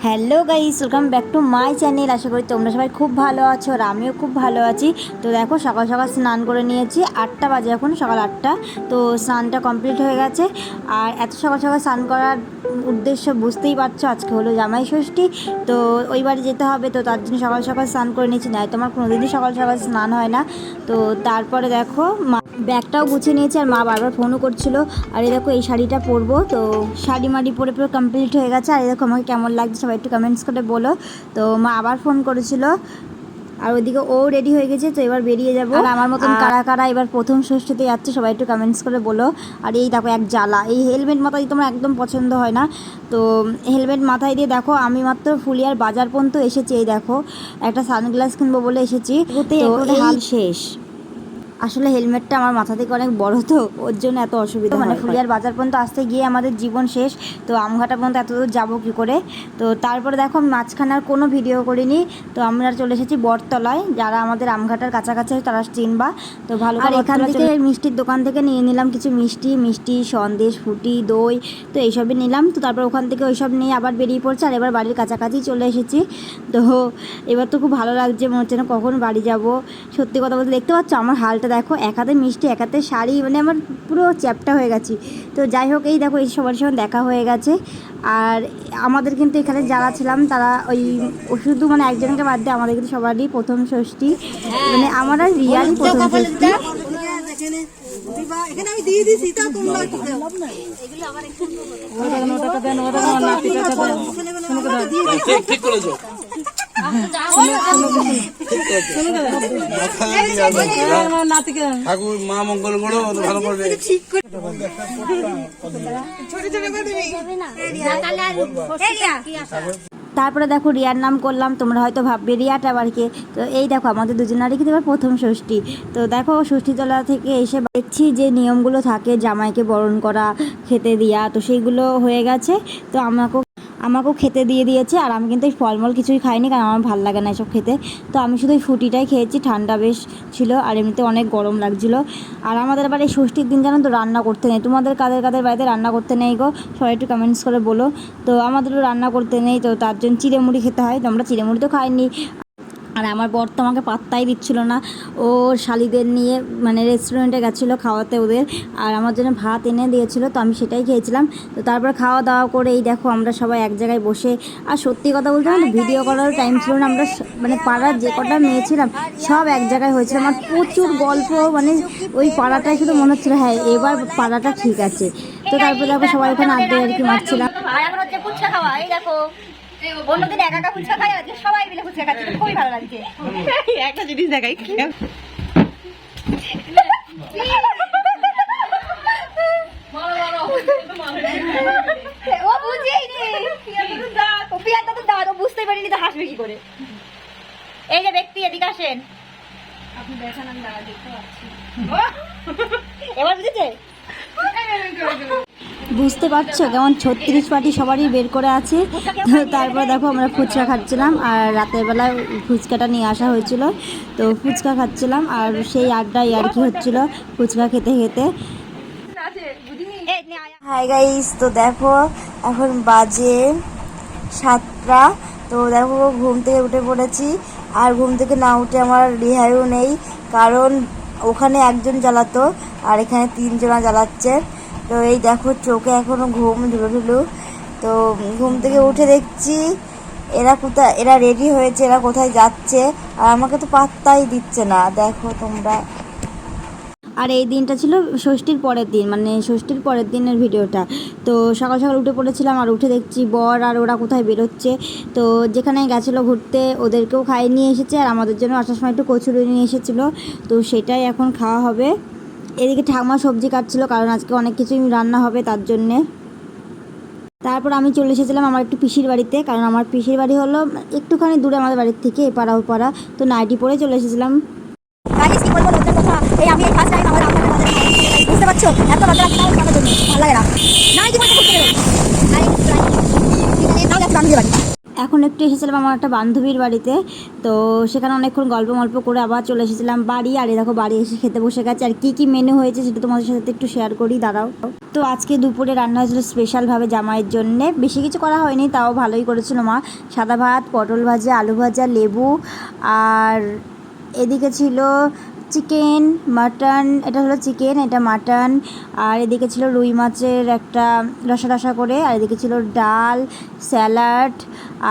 Hello guys, welcome back to my channel. আশা করি তোমরা সবাই খুব ভালো আছো আর আমিও খুব ভালো আছি। তো দেখো সকাল সকাল স্নান করে নিয়েছি, 8টা বাজে এখন, সকাল 8টা। তো স্নানটা কমপ্লিট হয়ে গেছে। আর এত সকাল সকাল স্নান করার উদ্দেশ্য বুঝতেই পারছো, আজকে হলো জামাই ষষ্ঠী। তো ওই বাড়ি যেতে হবে, তো তার জন্য সকাল সকাল স্নান করে নিয়েছি। নয় তোমার কোনোদিনই সকাল সকাল স্নান হয় না। তো তারপরে দেখো ব্যাগটাও গুছিয়ে নিয়েছি, আর মা বারবার ফোনও করছিল। আর এই দেখো এই শাড়িটা পরবো, তো শাড়ি মাড়ি পরে পুরো কমপ্লিট হয়ে গেছে। আর এই দেখো আমাকে কেমন লাগছে সবাই একটু কমেন্টস করে বলো। তো মা আবার ফোন করেছিল, আর ওইদিকে ও রেডি হয়ে গেছে, তো এবার বেরিয়ে যাবো। আর আমার মতন কারা কারা এবার প্রথম ষষ্ঠীতে যাচ্ছে সবাই একটু কমেন্টস করে বলো। আর এই দেখো এক জ্বালা, এই হেলমেট মাথায় তোমার একদম পছন্দ হয় না। তো হেলমেট মাথায় দিয়ে দেখো আমি মাত্র ফুলিয়ার বাজার পর্যন্ত এসেছি। এই দেখো একটা সানগ্লাস কিনবো বলে এসেছি, তো এই হাল শেষ। আসলে হেলমেটটা আমার মাথা থেকে অনেক বড়, তো ওর জন্য এত অসুবিধা, মানে ফুলিয়ার বাজার পর্যন্ত আসতে গিয়ে আমাদের জীবন শেষ। তো আমঘাটা পর্যন্ত এত দূর যাবো কী করে। তো তারপরে দেখো আমি মাঝখানে আর কোনো ভিডিও করিনি। তো আমরা চলে এসেছি বটতলায়, যারা আমাদের আমঘাটার কাছাকাছি তারা চিনবা। তো ভালো, আর এখান থেকে মিষ্টির দোকান থেকে নিয়ে নিলাম কিছু মিষ্টি সন্দেশ, ফুটি, দই, তো এইসবই নিলাম। তো তারপর ওখান থেকে ওইসব নিয়ে আবার বেরিয়ে পড়ছে। আর এবার বাড়ির কাছাকাছি চলে এসেছি। তো এবার তো খুব ভালো লাগছে, মনে হচ্ছে না কখন বাড়ি যাব। সত্যি কথা বলতে দেখতে পাচ্ছ আমার হালটা দেখো, এক হাতে মিষ্টি এক হাতে শাড়ি, মানে আমার পুরো চ্যাপটা হয়ে গেছি। তো যাই হোক, এই দেখো এই সবার সঙ্গে দেখা হয়ে গেছে। আর আমাদের কিন্তু এখানে যারা ছিলাম তারা ওই শুধু মানে একজনকে বাদ দিয়ে আমাদের কিন্তু সবারই প্রথম ষষ্ঠী, মানে আমার আর রিয়ারই প্রথম ষষ্ঠী। ঠাকুর মা মঙ্গল করো, ভালো করবে। তারপরে দেখো রিয়ার নাম করলাম, তোমরা হয়তো ভাববে রিয়াটা আবার কে। তো এই দেখো আমাদের দুজনারই কিন্তু এবার প্রথম ষষ্ঠী। তো দেখো ষষ্ঠীতলা থেকে এসে দেখছি যে নিয়মগুলো থাকে জামাইকে বরণ করা, খেতে দেওয়া, তো সেইগুলো হয়ে গেছে। তো আমাকেও খেতে দিয়ে দিয়েছে। আর আমি কিন্তু এই ফলমূল কিছুই খাইনি, কারণ আমার ভালো লাগে না এসব খেতে। তো আমি শুধু এই ফুটিটাই খেয়েছি, ঠান্ডা বেশ ছিল, আর এমনিতে অনেক গরম লাগছিল। আর আমাদের এবার এই ষষ্ঠীর দিন জানো তো রান্না করতে নেই। তোমাদের কাদের কাদের বাড়িতে রান্না করতে নেই গো, সবাই একটু কমেন্টস করে বলো। তো আমাদেরও রান্না করতে নেই, তো তার জন্য চিড়েমুড়ি খেতে হয়। তো আমরা চিড়েমুড়ি তো খাইনি। আর আমার বর তো আমাকে পাত্তাই দিচ্ছিল না, ও শালিদের নিয়ে মানে রেস্টুরেন্টে গেছিলো খাওয়াতে ওদের, আর আমার জন্য ভাত এনে দিয়েছিল, তো আমি সেটাই খেয়েছিলাম। তো তারপর খাওয়া দাওয়া করে এই দেখো আমরা সবাই এক জায়গায় বসে, আর সত্যি কথা বলতে না ভিডিও করার টাইম ছিল না। আমরা মানে পাড়ার যে কটা মেয়ে ছিলাম সব এক জায়গায় হয়েছিলাম, আর প্রচুর গল্প, মানে ওই পাড়াটায় শুধু মনে হচ্ছিলো হ্যাঁ এবার পাড়াটা ঠিক আছে। তো তারপর দেখো সবাই ওখানে আড্ডা আর কি মারছিলাম। অন্যদিন একা একা ফুচকা খাই, আজকে সবাই মিলে ফুচকা খাচ্ছি, খুবই ভালো লাগছে। একটা জিনিস দেখাই, ও বুঝেইনি, পিয়াটা তো দাঁত, ও বুঝতেই পারিনি তো হাসবে কি করে। এই যে ব্যক্তি এদিকে আসেন, আপনি দেখান, আমি দাঁড়া দেখতে পাচ্ছি। এবার বুঝেছে? বুঝতে পারছো কেমন 36 পার্টি সবারই বের করে আছে। তো তারপর দেখো আমরা ফুচকা খাচ্ছিলাম, আর রাতের বেলায় ফুচকাটা নিয়ে আসা হয়েছিল, তো ফুচকা খাচ্ছিলাম। আর সেই আড্ডাই আর কি হচ্ছিল ফুচকা খেতে খেতে। হাই গাইস, তো দেখো এখন বাজে 7টা। তো দেখো ঘুম থেকে উঠে পড়েছি, আর ঘুম থেকে না উঠে আমার রেহাইও নেই, কারণ ওখানে একজন জ্বালাতো আর এখানে 3 জনা জ্বালাচ্ছে। তো এই দেখো চোখে এখনো ঘুম ঢুলু। তো ঘুম থেকে উঠে দেখছি এরা রেডি হয়েছে, এরা কোথায় যাচ্ছে, আর আমাকে তো পাত্তাই দিচ্ছে না, দেখো তোমরা। আর এই দিনটা ছিল ষষ্ঠীর পরের দিন, মানে ষষ্ঠীর পরের দিনের ভিডিওটা। তো সকাল সকাল উঠে পড়েছিলাম, আর উঠে দেখছি বর আর ওরা কোথায় বেরোচ্ছে। তো যেখানে গেছিলো ঘুরতে ওদেরকেও খাইয়ে নিয়ে এসেছে, আর আমাদের জন্য আসার সময় একটু কচুরি নিয়ে এসেছিলো, তো সেটাই এখন খাওয়া হবে। এদিকে ঠাকুমা সবজি কাটছিল, কারণ আজকে অনেক কিছুই রান্না হবে তার জন্যে। তারপর আমি চলে এসেছিলাম আমার একটু পিসির বাড়িতে, কারণ আমার পিসির বাড়ি হলো একটুখানি দূরে আমাদের বাড়ির থেকে, এপাড়া ওপাড়া। তো নাইটি পরে চলে এসেছিলাম। বুঝতে পারছো এত লজ্জা লাগছে না, ভালো লাগে না। এখন একটু এসেছিলাম আমার একটা বান্ধবীর বাড়িতে, তো সেখানে অনেকক্ষণ গল্প করে আবার চলে এসেছিলাম বাড়ি। আর এই দেখো বাড়ি এসে খেতে বসে গেছে। আর কি মেনু হয়েছে সেটা তোমাদের সাথে একটু শেয়ার করি, দাঁড়াও। তো আজকে দুপুরে রান্না হয়েছিল স্পেশালভাবে জামাইয়ের জন্যে, বেশি কিছু করা হয়নি, তাও ভালোই করেছিল মা। সাদা ভাত, পটল ভাজা, আলু ভাজা, লেবু, আর এদিকে ছিল চিকেন, মাটন, এটা হলো চিকেন, এটা মাটন। আর এদিকে ছিল রুই মাছের একটা রসা করে। আর এদিকে ছিল ডাল, স্যালাড,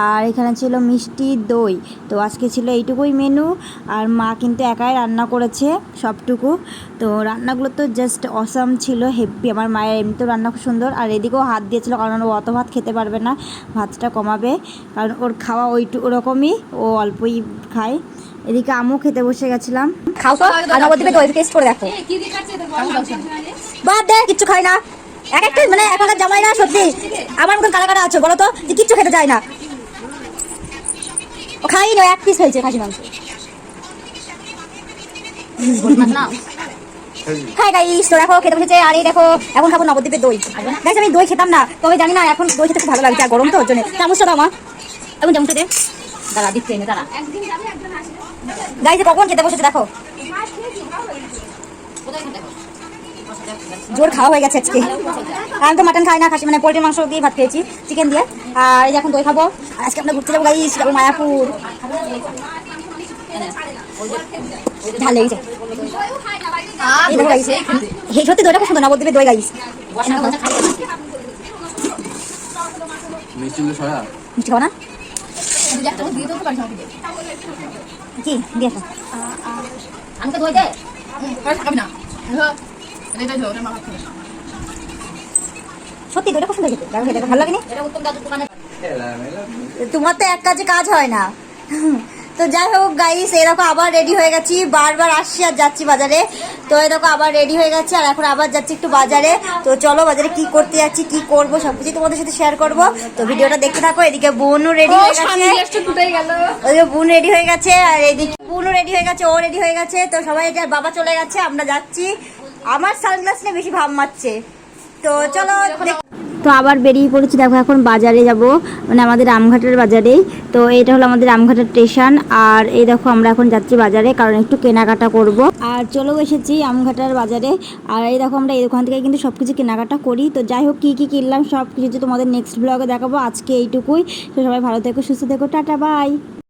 আর এখানে ছিল মিষ্টি, দই। তো আজকে ছিল এইটুকুই মেনু। আর মা কিন্তু একাই রান্না করেছে সবটুকু। তো রান্নাগুলো তো জাস্ট অসাম ছিল, হেভি। আমার মায়ের এমনিতেও রান্না খুব সুন্দর। আর এদিকেও হাত দিয়েছিল, কারণ ও অত ভাত খেতে পারবে না, ভাতটা কমাবে, কারণ ওর খাওয়া ওরকমই, ও অল্পই খায়। এদিকে আমও খেতে বসে গেছিলাম। খাও তো, আর নবদ্বীপে দই টেস্ট করে দেখো। বাদ দে, কিচ্ছু খাই না। এক একটা মানে এখনকার জামাইরা সত্যি আমার মতন কারা আছো বলো তো, যে কিচ্ছু খেতে চায় না। ও খাই না, এক পিস হয়েছে খাসি মাংস। হ্যাঁ গাইস, তো দেখো খেতে বসেছে। আর এই দেখো এখন খাবো নবদ্বীপের দই। গাইস আমি দই খেতাম না, তবে জানি না এখন দই খেতে খুব ভালো লাগছে, আর গরম তো ওর জন্য। চামচটা দাও মা, এখন চামচটা দে। দাঁড়া দিচ্ছে এনে, দাঁড়া। গাইস কখন খেতে বসেছে দেখো, জোর খাওয়া হয়ে গেছে আজকে। আমি তো মাটন খাই না, খাসি মানে পোল্ট্রির মাংস দিয়ে ভাত খেয়েছি, চিকেন দিয়ে। আর এই যে এখন দই খাবো। আজকে আমরা ঘুরতে যাবো গাইস, যাবো মায়াপুর। ঝাল লেগেছে। এই দেখো গাইস, এই সত্যি দইটা খুব সুন্দর, নবদ্বীপের দই গাইস। মিষ্টি খাও না কি দিয়ে আমি তো দই দে সত্যি দইটা খুব সুন্দর খেতে, দেখো খেতে ভালো লাগেনি? তোমার তো এক কাজে কাজ হয় না। তো যাই হোক গাইস, এরকম আবার রেডি হয়ে গেছি, বারবার আসছি আর যাচ্ছি বাজারে। তো এরকম আবার রেডি হয়ে গেছি, আর এখন আবার যাচ্ছি একটু বাজারে। তো চলো বাজারে কি করতে যাচ্ছি, কি করবো সবকিছু তোমাদের সাথে শেয়ার করবো। তো ভিডিওটা দেখতে থাকো। এদিকে বোনও রেডি হয়ে গেছে, ওইদিকে বোন রেডি হয়ে গেছে, আর এদিকে বোনও রেডি হয়ে গেছে, ও রেডি হয়ে গেছে। তো সবাই এটা বাবা চলে গেছে, আমরা যাচ্ছি। আমার সানগ্লাস নিয়ে বেশি ভাব মারছে। তো চলো। তো আবার বেরিয়ে পড়েছি, দেখো এখন বাজারে যাব, মানে আমাদের রামঘাটের বাজারেই। তো এটা হলো আমাদের রামঘাটের স্টেশন। আর এই দেখো আমরা এখন যাচ্ছি বাজারে, কারণ একটু কেনাকাটা করব। আর চলেও এসেছি রামঘাটের বাজারে। আর এই দেখো আমরা এই দোকান থেকে কিন্তু সব কিছু কেনাকাটা করি। তো যাই হোক কী কিনলাম সব কিছু তোমাদের নেক্সট ব্লগে দেখাবো। আজকে এইটুকুই। তো সবাই ভালো থেকো, সুস্থ থেকো, টাটা বাই।